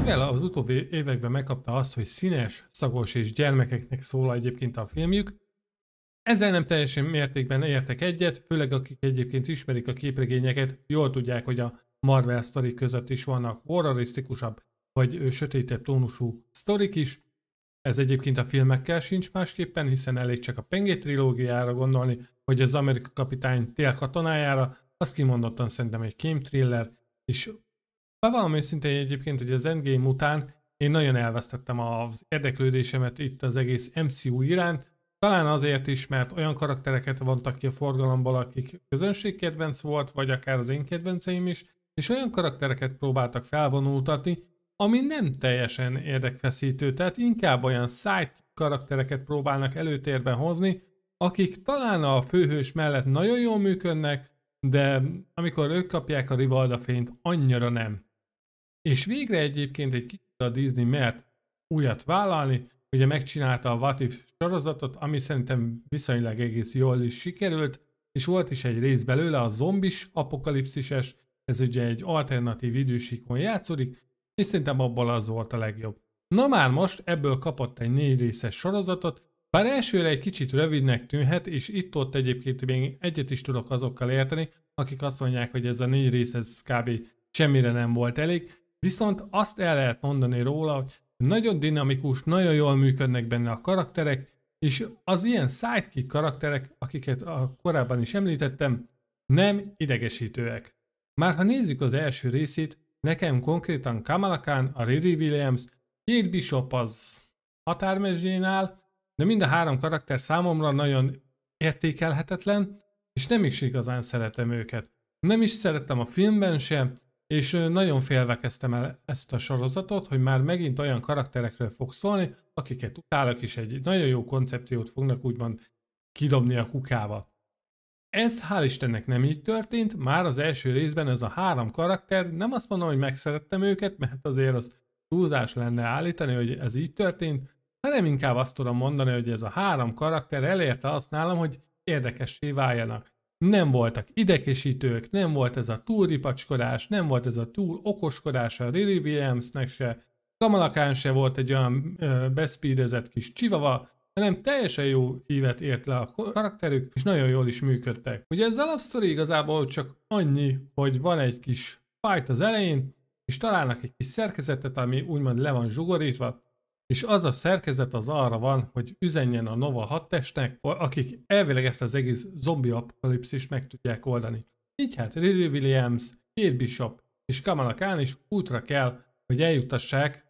Mivel az utóbbi években megkapta azt, hogy színes, szagos és gyermekeknek szól egyébként a filmjük, ezzel nem teljesen mértékben értek egyet, főleg akik egyébként ismerik a képregényeket, jól tudják, hogy a Marvel sztorik között is vannak horrorisztikusabb vagy sötétebb tónusú sztorik is. Ez egyébként a filmekkel sincs másképpen, hiszen elég csak a Pengé trilógiára gondolni, hogy az Amerika kapitány tél katonájára, az kimondottan szerintem egy kém thriller, és bevallom őszintén egyébként, hogy az Endgame után én nagyon elvesztettem az érdeklődésemet itt az egész MCU iránt, talán azért is, mert olyan karaktereket vontak ki a forgalomból, akik közönségkedvenc volt, vagy akár az én kedvenceim is, és olyan karaktereket próbáltak felvonultatni, ami nem teljesen érdekfeszítő, tehát inkább olyan side karaktereket próbálnak előtérben hozni, akik talán a főhős mellett nagyon jól működnek, de amikor ők kapják a Rivalda fényt, annyira nem. És végre egyébként egy kicsit a Disney mert újat vállalni, ugye megcsinálta a What If sorozatot, ami szerintem viszonylag egész jól is sikerült, és volt is egy rész belőle, a zombis apokalipszises, ez ugye egy alternatív idősíkon játszódik, és szerintem abból az volt a legjobb. Na már most ebből kapott egy 4 részes sorozatot, bár elsőre egy kicsit rövidnek tűnhet, és itt-ott egyébként még egyet is tudok azokkal érteni, akik azt mondják, hogy ez a 4 rész ez kb. Semmire nem volt elég, viszont azt el lehet mondani róla, hogy nagyon dinamikus, nagyon jól működnek benne a karakterek, és az ilyen sidekick karakterek, akiket korábban is említettem, nem idegesítőek. Már ha nézzük az első részét, nekem konkrétan Kamala Khan, a Riri Williams, Kate Bishop az határmezsén áll, de mind a 3 karakter számomra nagyon értékelhetetlen, és nem is igazán szeretem őket. Nem is szerettem a filmben sem, és nagyon félve kezdtem el ezt a sorozatot, hogy már megint olyan karakterekről fog szólni, akiket utálok, és egy nagyon jó koncepciót fognak úgymond kidobni a kukába. Ez hál' Istennek nem így történt, már az első részben ez a 3 karakter, nem azt mondom, hogy megszerettem őket, mert azért az túlzás lenne állítani, hogy ez így történt, hanem inkább azt tudom mondani, hogy ez a 3 karakter elérte azt nálam, hogy érdekessé váljanak. Nem voltak idegesítők, nem volt ez a túlripacskodás, nem volt ez a túl okoskodás a Riri Williamsnek se, Kamala Khan se volt egy olyan beszpídezett kis csivava, hanem teljesen jó ívet ért le a karakterük, és nagyon jól is működtek. Ugye ez alapsztori igazából csak annyi, hogy van egy kis fight az elején, és találnak egy kis szerkezetet, ami úgymond le van zsugorítva, és az a szerkezet az arra van, hogy üzenjen a Nova hadtestnek, akik elvileg ezt az egész zombi apokalipszist meg tudják oldani. Így hát Riri Williams, Kate Bishop és Kamala Khan is útra kell, hogy eljutassák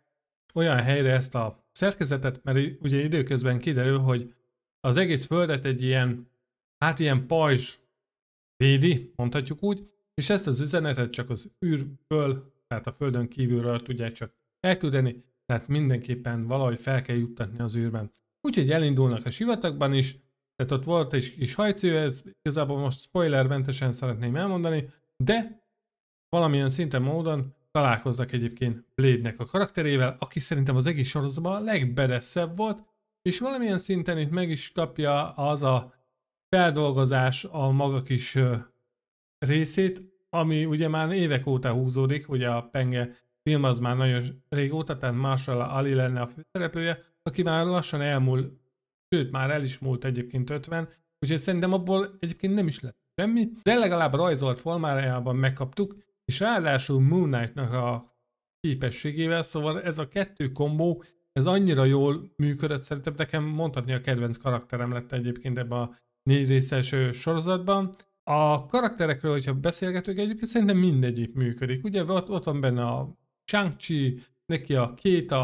olyan helyre ezt a szerkezetet, mert ugye időközben kiderül, hogy az egész földet egy ilyen, hát ilyen pajzs védi, mondhatjuk úgy, és ezt az üzenetet csak az űrből, tehát a földön kívülről tudják csak elküldeni, tehát mindenképpen valahogy fel kell juttatni az űrben. Úgyhogy elindulnak a sivatagban is, tehát ott volt egy kis hajcő, ez igazából most spoilermentesen szeretném elmondani, de valamilyen szinten módon találkoznak egyébként Blade-nek a karakterével, aki szerintem az egész sorozatban a legbedeszebb volt, és valamilyen szinten itt meg is kapja az a feldolgozás a maga kis részét, ami ugye már évek óta húzódik, ugye a Penge film az már nagyon régóta, tehát Marshall Ali lenne a főszereplője, aki már lassan elmúlt, sőt már el is múlt egyébként 50, úgyhogy szerintem abból egyébként nem is lett semmi, de legalább rajzolt formájában megkaptuk, és ráadásul Moon Knight-nak a képességével, szóval ez a 2 kombó, ez annyira jól működött, szerintem nekem mondhatni a kedvenc karakterem lett egyébként ebben a 4 részes sorozatban. A karakterekről, hogyha beszélgetünk, egyébként szerintem mindegyik működik. Ugye ott van benne a Shang-Chi, neki a két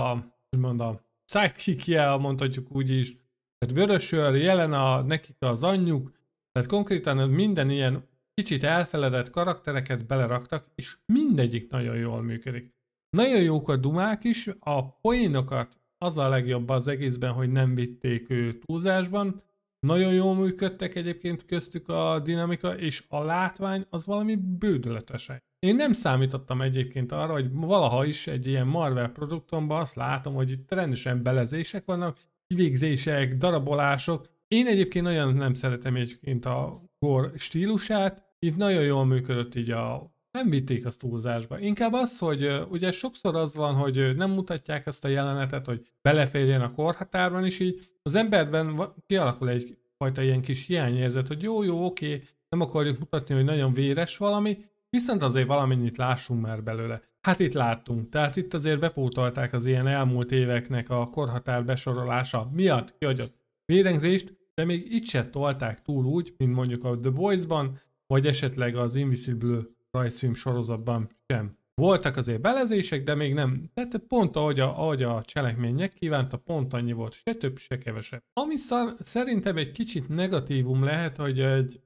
úgymond a sidekickje, mondhatjuk úgy is, tehát Vörösőr, Jelena, nekik az anyjuk, tehát konkrétan minden ilyen kicsit elfeledett karaktereket beleraktak, és mindegyik nagyon jól működik. Nagyon jók a dumák is, a poénokat az a legjobb az egészben, hogy nem vitték túlzásban, nagyon jól működtek egyébként köztük a dinamika, és a látvány az valami bődületesen. Én nem számítottam egyébként arra, hogy valaha is egy ilyen Marvel produktumban azt látom, hogy itt rendesen belezések vannak, kivégzések, darabolások. Én egyébként nagyon nem szeretem egyébként a gore stílusát, itt nagyon jól működött így a nem vitték azt túlzásba. Inkább az, hogy ugye sokszor az van, hogy nem mutatják ezt a jelenetet, hogy beleférjen a korhatárban, és így az emberben kialakul egyfajta ilyen kis hiányérzet, hogy jó, oké, nem akarjuk mutatni, hogy nagyon véres valami, viszont azért valamennyit lássunk már belőle. Hát itt láttunk, tehát itt azért bepótolták az ilyen elmúlt éveknek a korhatár besorolása miatt kiadott vérengzést, de még itt se tolták túl úgy, mint mondjuk a The Boys-ban, vagy esetleg az Invisible rajzfilm sorozatban sem. Voltak azért belezések, de még nem. Tehát pont ahogy a cselekmény kívánta, pont annyi volt, se több, se kevesebb. Ami szerintem egy kicsit negatívum lehet, hogy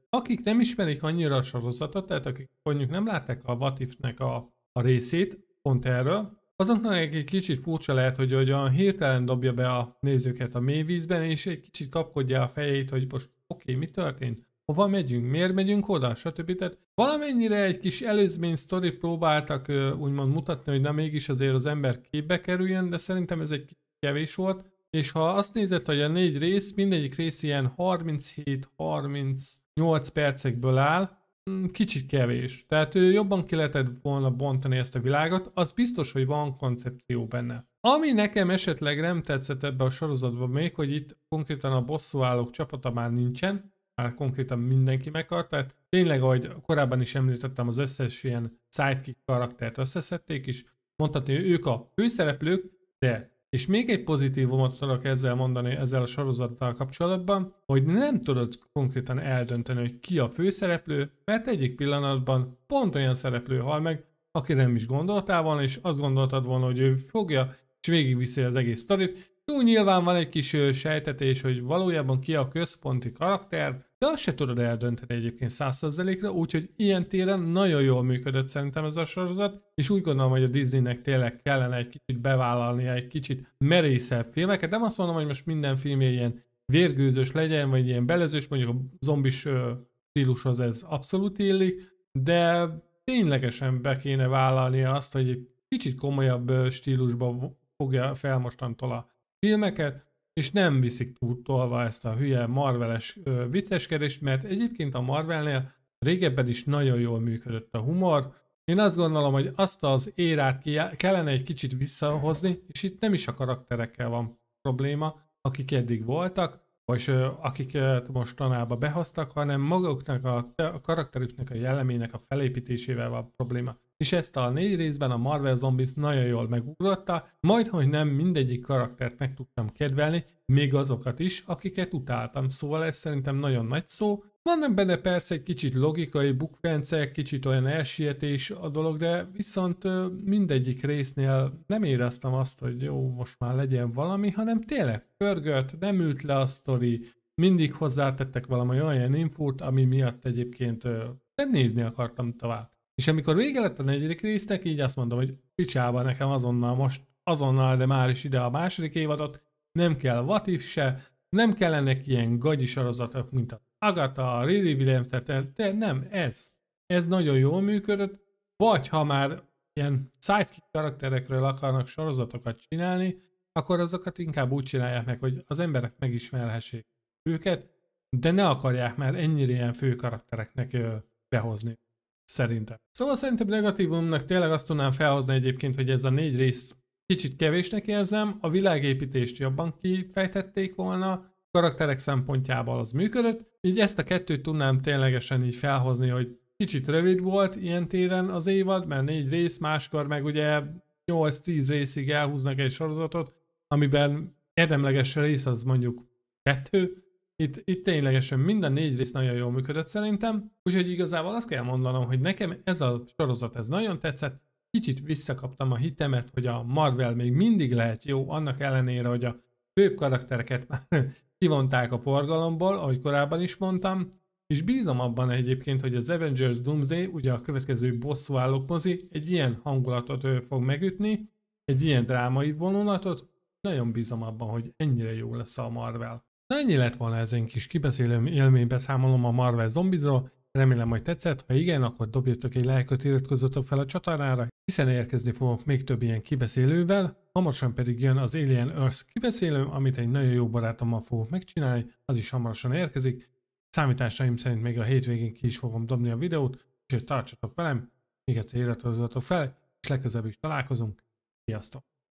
akik nem ismerik annyira a sorozatot, tehát akik mondjuk nem látták a What If-nek a részét, pont erről, azoknak egy kicsit furcsa lehet, hogy olyan hirtelen dobja be a nézőket a mélyvízben, és egy kicsit kapkodja a fejét, hogy most oké, mi történt? Hova megyünk? Miért megyünk oda? Stb. Tehát valamennyire egy kis előzmény sztorit próbáltak úgymond mutatni, hogy na mégis azért az ember képbe kerüljön, de szerintem ez egy kicsit kevés volt. És ha azt nézed, hogy a 4 rész, mindegyik rész ilyen 37-38 percekből áll, kicsit kevés. Tehát jobban ki lehetett volna bontani ezt a világot, az biztos, hogy van koncepció benne. Ami nekem esetleg nem tetszett ebbe a sorozatban még, hogy itt konkrétan a bosszúállók csapata már nincsen, már konkrétan mindenki meghalt, tehát tényleg, ahogy korábban is említettem, az összes ilyen sidekick karaktert összeszedték, és mondhatni, hogy ők a főszereplők, de és még egy pozitívumot tudok ezzel mondani, ezzel a sorozattal kapcsolatban, hogy nem tudod konkrétan eldönteni, hogy ki a főszereplő, mert egyik pillanatban pont olyan szereplő hal meg, akire nem is gondoltál volna, és azt gondoltad volna, hogy ő fogja, és végigviszi az egész sztorit. Jó, nyilván van egy kis sejtetés, hogy valójában ki a központi karakter, de azt se tudod eldönteni egyébként 100%-ra, úgyhogy ilyen téren nagyon jól működött szerintem ez a sorozat, és úgy gondolom, hogy a Disneynek tényleg kellene egy kicsit bevállalnia egy kicsit merészebb filmeket. Nem azt mondom, hogy most minden filmje ilyen vérgőzös legyen, vagy ilyen belezős, mondjuk a zombis stílushoz ez abszolút illik, de ténylegesen be kéne vállalnia azt, hogy egy kicsit komolyabb stílusba fogja fel mostantól a filmeket, és nem viszik túl tolva ezt a hülye Marveles vicceskedést, mert egyébként a Marvelnél régebben is nagyon jól működött a humor. Én azt gondolom, hogy azt az érát kellene egy kicsit visszahozni, és itt nem is a karakterekkel van probléma, akik eddig voltak, vagy akiket mostanában behoztak, hanem maguknak a karakterüknek a jellemének a felépítésével van probléma. És ezt a 4 részben a Marvel Zombies nagyon jól megugrotta, majd hogy nem mindegyik karaktert meg tudtam kedvelni, még azokat is, akiket utáltam. Szóval ez szerintem nagyon nagy szó. Vannak benne persze egy kicsit logikai bukfencek, kicsit olyan elsietés a dolog, de viszont mindegyik résznél nem éreztem azt, hogy jó, most már legyen valami, hanem tényleg pörgött, nem ült le a sztori, mindig hozzátettek valami olyan infót, ami miatt egyébként nézni akartam tovább. És amikor vége lett a 4. résznek, így azt mondom, hogy picsába nekem azonnal, de már is ide a 2. évadot, nem kell What If se, nem kellenek ilyen gagyi sorozatok, mint a Agatha, a Riri Williams, de nem, ez nagyon jól működött, vagy ha már ilyen sidekick karakterekről akarnak sorozatokat csinálni, akkor azokat inkább úgy csinálják meg, hogy az emberek megismerhessék őket, de ne akarják már ennyire ilyen fő karaktereknek behozni. Szerintem. Szóval szerintem negatívumnak tényleg azt tudnám felhozni egyébként, hogy ez a 4 rész kicsit kevésnek érzem, a világépítést jobban kifejtették volna, karakterek szempontjából az működött, így ezt a 2-t tudnám ténylegesen így felhozni, hogy kicsit rövid volt ilyen téren az évad, mert 4 rész, máskor meg ugye 8-10 részig elhúznak egy sorozatot, amiben érdemleges rész az mondjuk 2, itt ténylegesen minden 4 rész nagyon jól működött szerintem, úgyhogy igazából azt kell mondanom, hogy nekem ez a sorozat ez nagyon tetszett, kicsit visszakaptam a hitemet, hogy a Marvel még mindig lehet jó, annak ellenére, hogy a főbb karaktereket már kivonták a forgalomból, ahogy korábban is mondtam, és bízom abban egyébként, hogy az Avengers Doomsday, ugye a következő bosszúállók mozi, egy ilyen hangulatot fog megütni, egy ilyen drámai vonulatot, nagyon bízom abban, hogy ennyire jó lesz a Marvel. Na ennyi lett volna ezen kis kibeszélőm élménybeszámolom a Marvel Zombiesról, remélem, hogy tetszett, ha igen, akkor dobjatok egy lájkot, iratkozzatok fel a csatornára, hiszen érkezni fogok még több ilyen kibeszélővel, hamarosan pedig jön az Alien Earth kibeszélőm, amit egy nagyon jó barátommal fogok megcsinálni, az is hamarosan érkezik. Számításaim szerint még a hétvégén ki is fogom dobni a videót, úgyhogy tartsatok velem, még egyszer iratkozzatok fel, és legközelebb is találkozunk. Sziasztok!